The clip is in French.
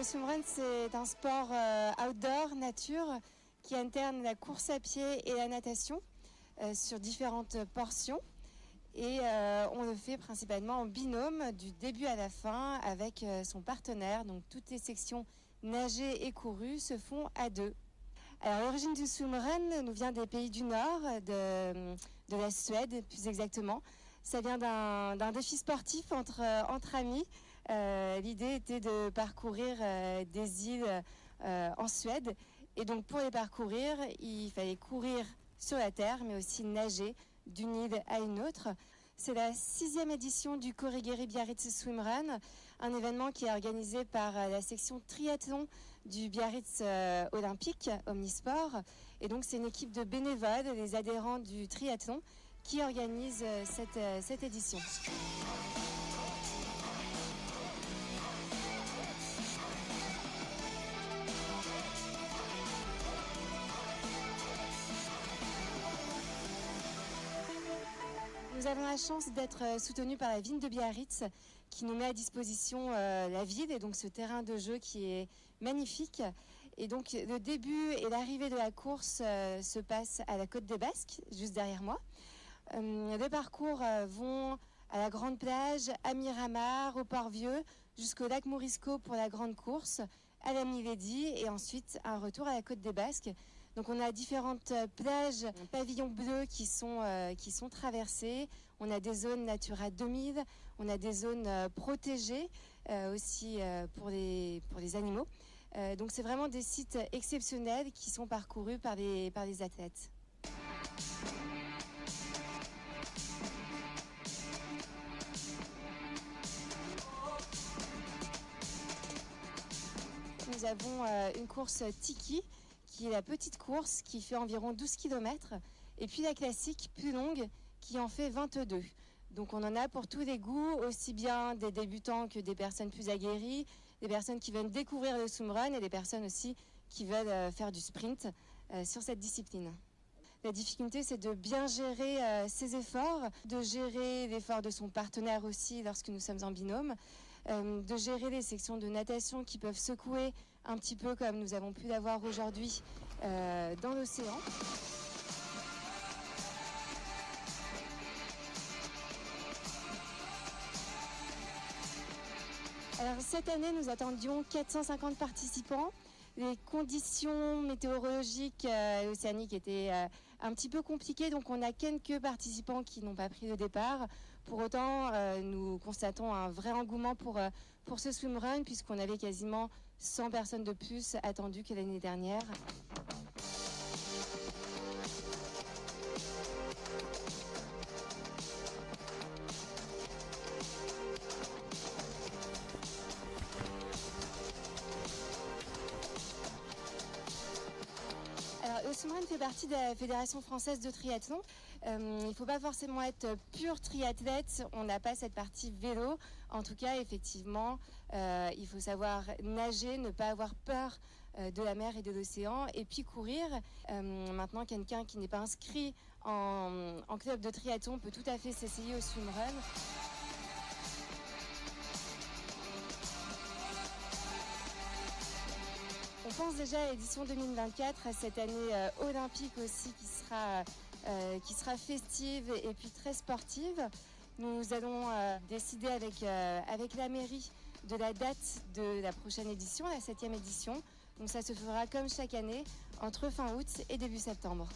swimrun, c'est un sport outdoor, nature, qui alterne la course à pied et la natation sur différentes portions. Et on le fait principalement en binôme du début à la fin avec son partenaire. Donc toutes les sections nagées et courues se font à deux. Alors l'origine du swimrun nous vient des pays du Nord, de la Suède plus exactement. Ça vient d'un défi sportif entre amis. L'idée était de parcourir des îles en Suède. Et donc pour les parcourir, il fallait courir sur la terre, mais aussi nager d'une île à une autre. C'est la 6e édition du Kurigeri Biarritz Swimrun, un événement qui est organisé par la section triathlon du Biarritz Olympique Omnisport. Et donc c'est une équipe de bénévoles, les adhérents du triathlon, qui organise cette édition. Nous avons la chance d'être soutenus par la ville de Biarritz qui nous met à disposition la ville et donc ce terrain de jeu qui est magnifique. Et donc le début et l'arrivée de la course se passent à la Côte des Basques, juste derrière moi. Les parcours vont à la Grande Plage, à Miramar, au Port-Vieux, jusqu'au lac Morisco pour la grande course, à la Milady et ensuite un retour à la Côte des Basques. Donc on a différentes plages, pavillons bleus qui sont traversées. On a des zones Natura 2000, on a des zones protégées aussi pour les animaux. Donc c'est vraiment des sites exceptionnels qui sont parcourus par les athlètes. Nous avons une course Tiki, qui est la petite course qui fait environ 12 km, et puis la classique plus longue qui en fait 22. Donc on en a pour tous les goûts, aussi bien des débutants que des personnes plus aguerries, des personnes qui veulent découvrir le swimrun et des personnes aussi qui veulent faire du sprint sur cette discipline. La difficulté, c'est de bien gérer ses efforts, de gérer l'effort de son partenaire aussi lorsque nous sommes en binôme, de gérer les sections de natation qui peuvent secouer un petit peu comme nous avons pu l'avoir aujourd'hui dans l'océan. Alors cette année, nous attendions 450 participants. Les conditions météorologiques et océaniques étaient un petit peu compliquées, donc on a quelques participants qui n'ont pas pris le départ. Pour autant, nous constatons un vrai engouement pour ce swimrun, puisqu'on avait quasiment 100 personnes de plus attendues que l'année dernière. Alors, le swimrun fait partie de la Fédération française de triathlon. Il ne faut pas forcément être pur triathlète, on n'a pas cette partie vélo. En tout cas, effectivement, il faut savoir nager, ne pas avoir peur de la mer et de l'océan, et puis courir. Maintenant, quelqu'un qui n'est pas inscrit en club de triathlon peut tout à fait s'essayer au swimrun. On pense déjà à l'édition 2024, à cette année olympique aussi qui sera festive et puis très sportive. Nous allons décider avec la mairie de la date de la prochaine édition, la 7e édition. Donc ça se fera comme chaque année entre fin août et début septembre.